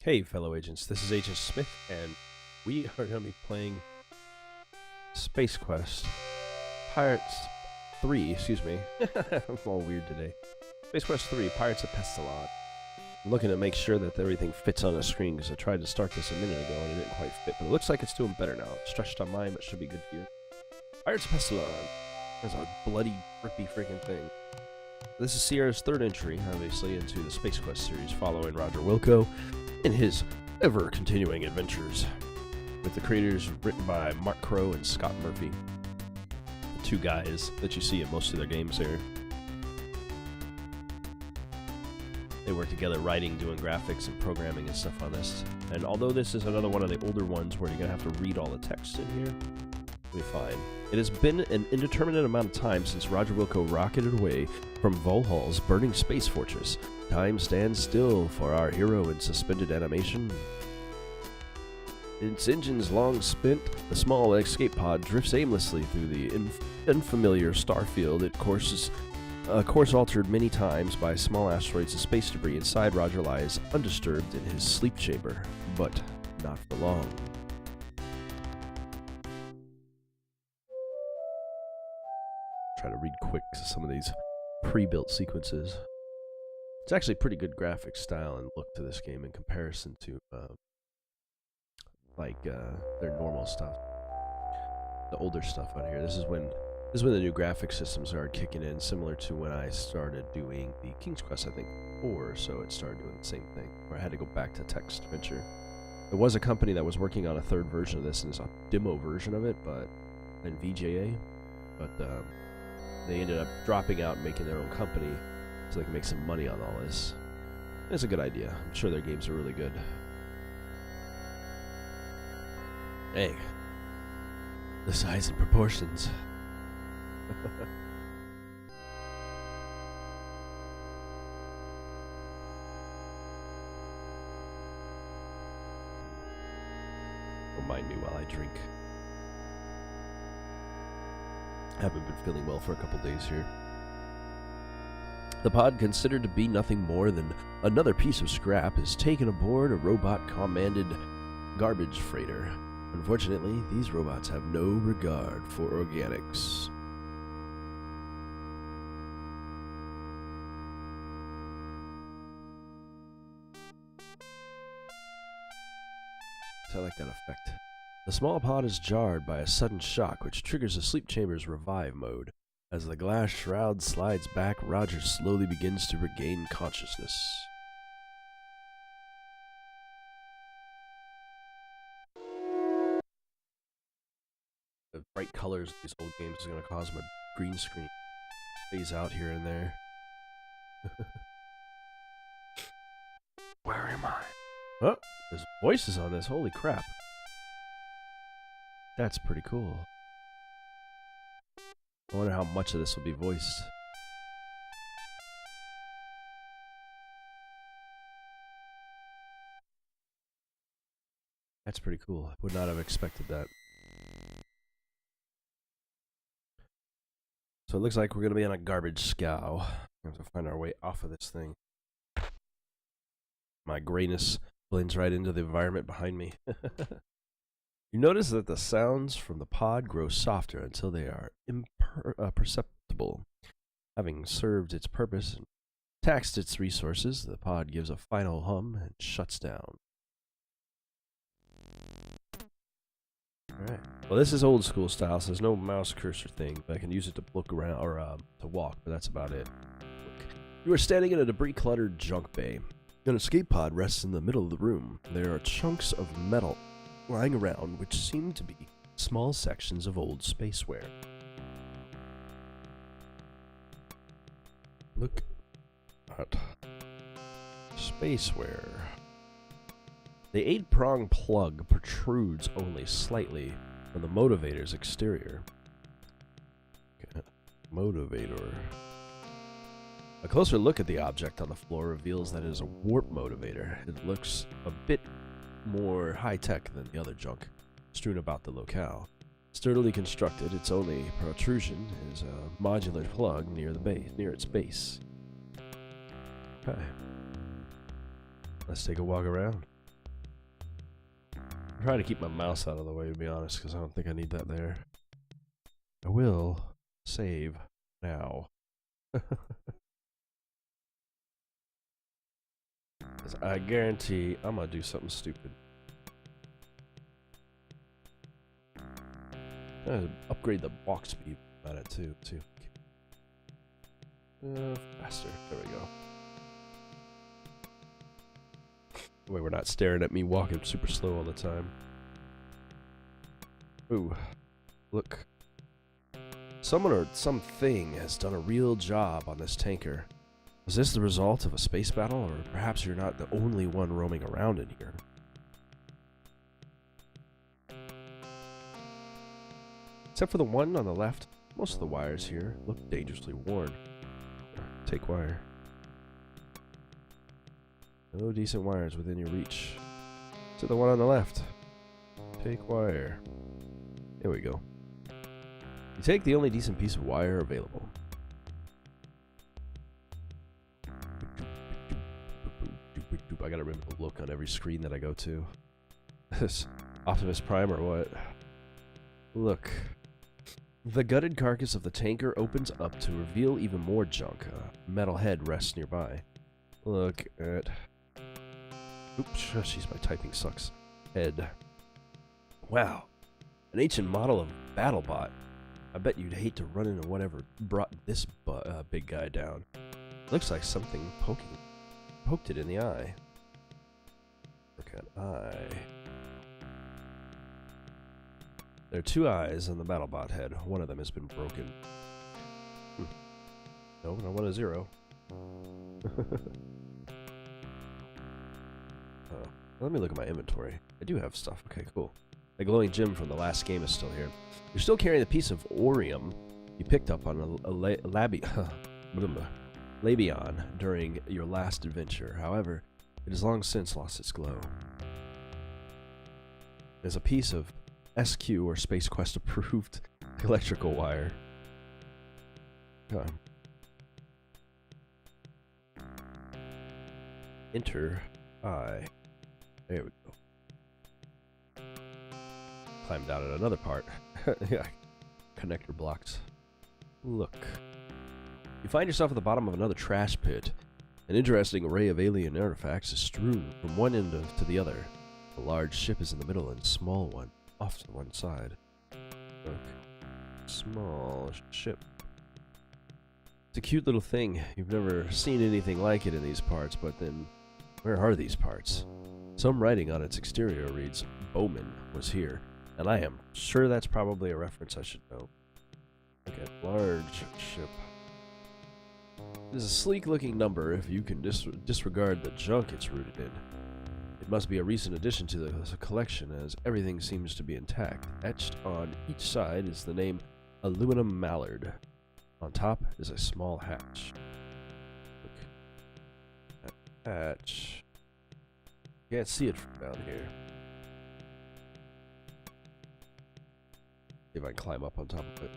Hey, fellow agents, this is Agent Smith, and we are going to be playing Space Quest Pirates 3, excuse me. I'm all weird today. Space Quest 3, Pirates of Pestulon. I'm looking to make sure that everything fits on the screen, because I tried to start this a minute ago and it didn't quite fit, but it looks like it's doing better now. It's stretched on mine, but should be good here. Pirates of Pestulon. That's a bloody, rippy freaking thing. This is Sierra's third entry, obviously, into the Space Quest series, following Roger Wilco in his ever-continuing adventures, with the creators written by Mark Cryo and Scott Murphy, the two guys that you see in most of their games here. They work together writing, doing graphics, and programming and stuff on this. And although this is another one of the older ones where you're going to have to read all the text in here, it'll be fine. It has been an indeterminate amount of time since Roger Wilco rocketed away from Volhal's burning space fortress. Time stands still for our hero in suspended animation. Its engines long spent, the small escape pod drifts aimlessly through the unfamiliar starfield. It course altered many times by small asteroids and space debris. Inside, Roger lies undisturbed in his sleep chamber, but not for long. Try to read quick some of these pre-built sequences. It's actually pretty good graphic style and look to this game in comparison to their normal stuff, the older stuff on here. This is when the new graphic systems started kicking in, similar to when I started doing the King's Quest, I think 4 or so. It started doing the same thing, where I had to go back to text adventure. There was a company that was working on a third version of this, and it's a demo version of it, but in VJA, but they ended up dropping out and making their own company so they can make some money on all this. It's a good idea. I'm sure their games are really good. Hey, the size and proportions. Don't mind me while I drink. I haven't been feeling well for a couple days here. The pod, considered to be nothing more than another piece of scrap, is taken aboard a robot-commanded garbage freighter. Unfortunately, these robots have no regard for organics. I like that effect. The small pod is jarred by a sudden shock, which triggers the sleep chamber's revive mode. As the glass shroud slides back, Roger slowly begins to regain consciousness. The bright colors of these old games is going to cause my green screen to phase out here and there. Where am I? Oh, there's voices on this. Holy crap. That's pretty cool. I wonder how much of this will be voiced. That's pretty cool. I would not have expected that. So it looks like we're going to be on a garbage scow. We have to find our way off of this thing. My grayness blends right into the environment behind me. You notice that the sounds from the pod grow softer until they are imperceptible. Having served its purpose and taxed its resources, the pod gives a final hum and shuts down. Alright. Well, this is old school style, so there's no mouse cursor thing, but I can use it to look around, or to walk, but that's about it. You are standing in a debris-cluttered junk bay. An escape pod rests in the middle of the room. There are chunks of metal lying around, which seem to be small sections of old spaceware. Look at spaceware. The 8-prong plug protrudes only slightly from the motivator's exterior. Okay. Motivator. A closer look at the object on the floor reveals that it is a warp motivator. It looks a bit more high-tech than the other junk strewn about the locale. Sturdily constructed, its only protrusion is a modular plug near its base. Okay. Let's take a walk around. I'm trying to keep my mouse out of the way, to be honest, because I don't think I need that there. I will save now. 'Cause I guarantee I'm gonna do something stupid. Upgrade the walk speed on it too. Faster. There we go. That way we're not staring at me walking super slow all the time. Ooh, look. Someone or something has done a real job on this tanker. Was this the result of a space battle, or perhaps you're not the only one roaming around in here? Except for the one on the left, most of the wires here look dangerously worn. Take wire. No decent wires within your reach. To the one on the left. Take wire. There we go. You take the only decent piece of wire available. I gotta remember the look on every screen that I go to. This Optimus Prime or what? Look. The gutted carcass of the tanker opens up to reveal even more junk. A metal head rests nearby. Look at... Oops, jeez, my typing sucks. Head. Wow. An ancient model of BattleBot. I bet you'd hate to run into whatever brought this big guy down. Looks like something poked it in the eye. Look at eye. There are two eyes on the BattleBot head. One of them has been broken. No, I want a 0. Let me look at my inventory. I do have stuff. Okay, cool. The glowing gem from the last game is still here. You're still carrying the piece of Orium you picked up on a Labion during your last adventure. However, it has long since lost its glow. There's a piece of SQ or Space Quest approved electrical wire. Enter I. There we go. Climbed out at another part. Yeah. Connector blocks. Look. You find yourself at the bottom of another trash pit. An interesting array of alien artifacts is strewn from one end to the other. A large ship is in the middle and a small one off to one side. Look. Small ship. It's a cute little thing. You've never seen anything like it in these parts, but then where are these parts? Some writing on its exterior reads, Bowman was here, and I am sure that's probably a reference I should know. Look at large ship. It is a sleek-looking number if you can disregard the junk it's rooted in. It must be a recent addition to the collection, as everything seems to be intact. Etched on each side is the name Aluminum Mallard. On top is a small hatch. Look. That hatch. Can't see it from down here. See if I can climb up on top of it.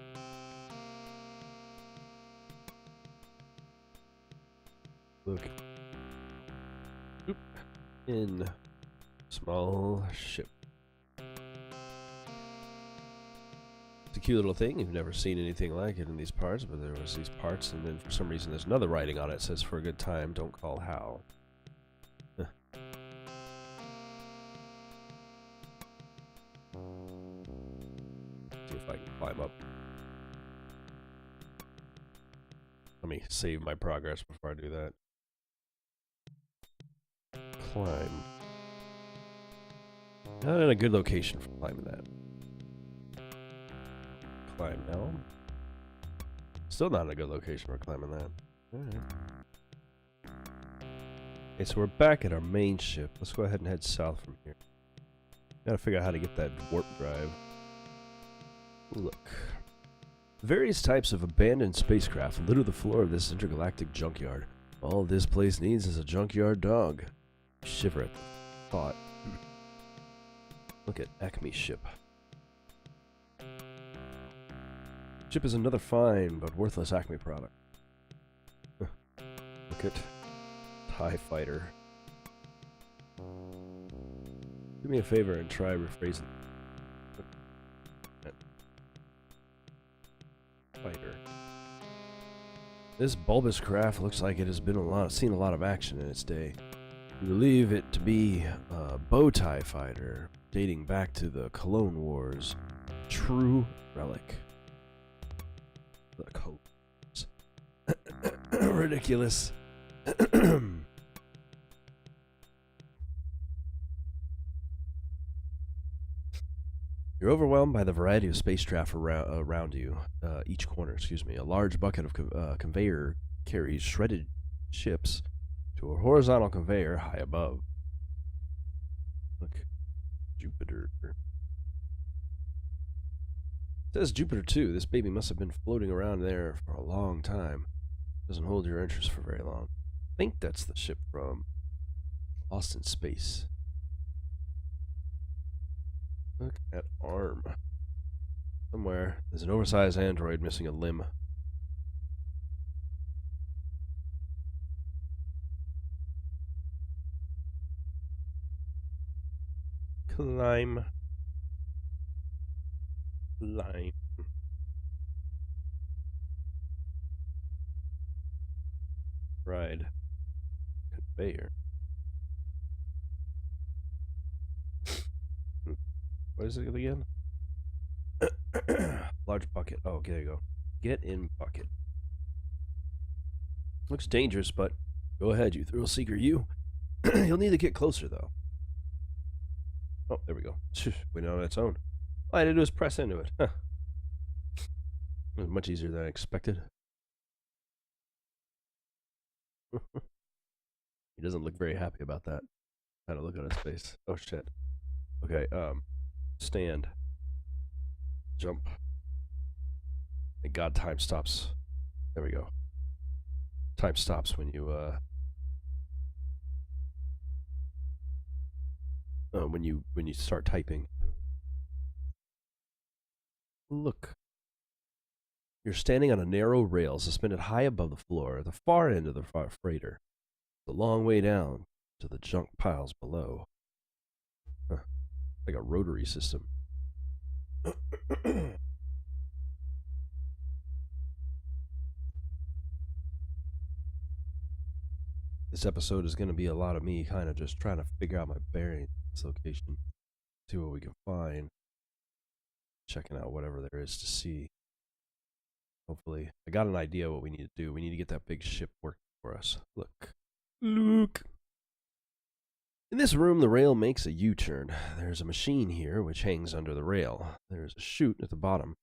Look. Oop. In small ship. It's a cute little thing. You've never seen anything like it in these parts, but there was these parts, and then for some reason there's another writing on it that says, for a good time, don't call Hal. See if I can climb up. Let me save my progress before I do that. Climb. Not in a good location for climbing that. Climb now. Still not in a good location for climbing that. Alright. Okay, so we're back at our main ship. Let's go ahead and head south from here. Gotta figure out how to get that warp drive. Look. Various types of abandoned spacecraft litter the floor of this intergalactic junkyard. All this place needs is a junkyard dog. Shiver at the thought. Look at Acme's ship. Ship is another fine but worthless Acme product. Look at TIE Fighter. Do me a favor and try rephrasing. Fighter. This bulbous craft looks like it has seen a lot of action in its day. We believe it to be a bow tie fighter dating back to the Cologne Wars. True relic. The codes. Ridiculous. You're overwhelmed by the variety of spacecraft around you. Each corner, excuse me. A large bucket of conveyor carries shredded ships to a horizontal conveyor high above. Look, Jupiter. It says Jupiter too. This baby must have been floating around there for a long time. Doesn't hold your interest for very long. I think that's the ship from Lost in Space. Look at arm. Somewhere there's an oversized android missing a limb. Climb. Climb. Ride. Conveyor. What is it again? Large bucket. Oh, there you go. Get in bucket. Looks dangerous, but go ahead, you thrill seeker, you. You'll need to get closer, though. Oh, there we go. Went on its own. All I had to do was press into it. Huh. It was much easier than I expected. He doesn't look very happy about that. Had to look at his face. Oh, shit. Okay, stand. Jump. Thank God time stops. There we go. Time stops when you, when you start typing. Look. You're standing on a narrow rail suspended high above the floor at the far end of the freighter. It's a long way down to the junk piles below. Huh. Like a rotary system. This episode is going to be a lot of me kind of just trying to figure out my bearings in this location. See what we can find. Checking out whatever there is to see. Hopefully. I got an idea what we need to do. We need to get that big ship working for us. Look. Look. In this room, the rail makes a U-turn. There's a machine here which hangs under the rail. There's a chute at the bottom.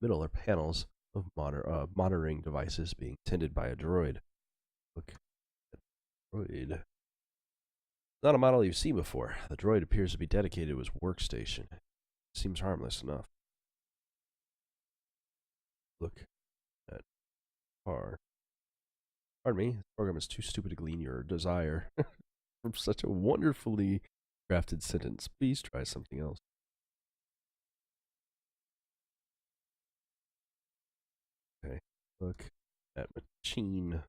Middle are panels of monitoring devices being tended by a droid. Look. Droid. Not a model you've seen before. The droid appears to be dedicated to his workstation. Seems harmless enough. Look at car. Pardon me, this program is too stupid to glean your desire from such a wonderfully crafted sentence. Please try something else. Okay, look at machine.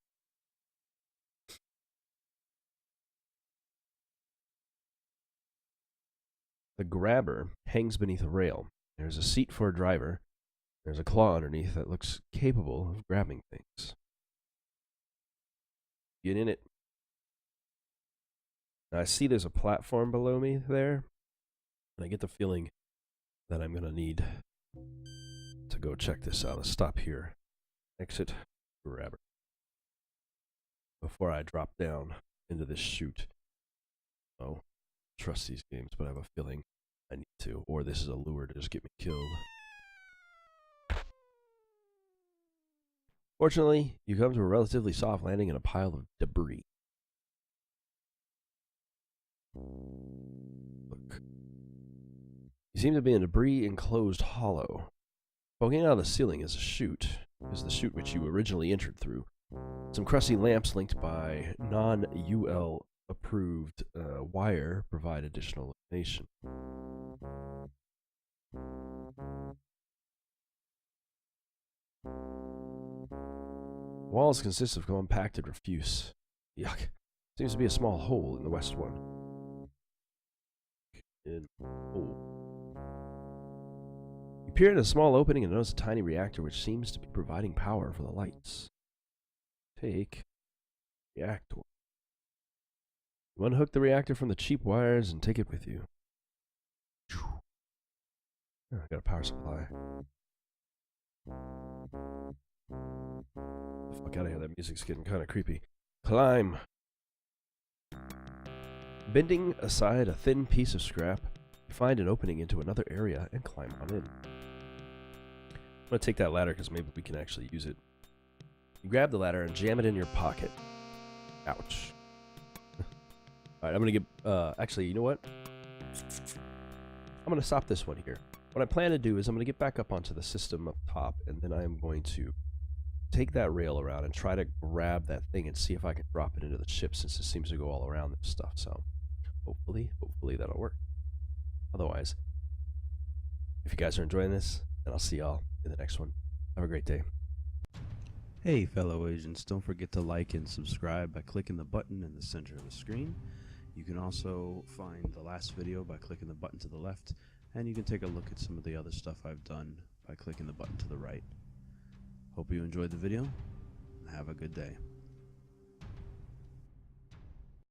The grabber hangs beneath a rail. There's a seat for a driver. There's a claw underneath that looks capable of grabbing things. Get in it. Now I see there's a platform below me there, and I get the feeling that I'm going to need to go check this out. Let's stop here. Exit grabber. Before I drop down into this chute. Oh, trust these games, but I have a feeling I need to, or this is a lure to just get me killed. Fortunately, you come to a relatively soft landing in a pile of debris. Look. You seem to be in a debris-enclosed hollow. Poking out of the ceiling is a chute. Is the chute which you originally entered through. Some crusty lamps linked by non-UL approved wire provide additional illumination. Walls consist of compacted refuse. Yuck. Seems to be a small hole in the west one. in. Oh. You peer in a small opening and notice a tiny reactor which seems to be providing power for the lights. Take reactor. You unhook the reactor from the cheap wires and take it with you. Oh, I got a power supply. Fuck out of here, that music's getting kind of creepy. Climb. Bending aside a thin piece of scrap, you find an opening into another area and climb on in. I'm going to take that ladder because maybe we can actually use it. You grab the ladder and jam it in your pocket. Ouch. Alright, I'm going to get... actually, you know what? I'm going to stop this one here. What I plan to do is I'm going to get back up onto the system up top, and then I am going to take that rail around and try to grab that thing and see if I can drop it into the ship, since it seems to go all around this stuff. So hopefully that'll work. Otherwise, if you guys are enjoying this, then I'll see y'all in the next one. Have a great day. Hey fellow agents, don't forget to like and subscribe by clicking the button in the center of the screen. You can also find the last video by clicking the button to the left, and you can take a look at some of the other stuff I've done by clicking the button to the right. Hope you enjoyed the video, and have a good day.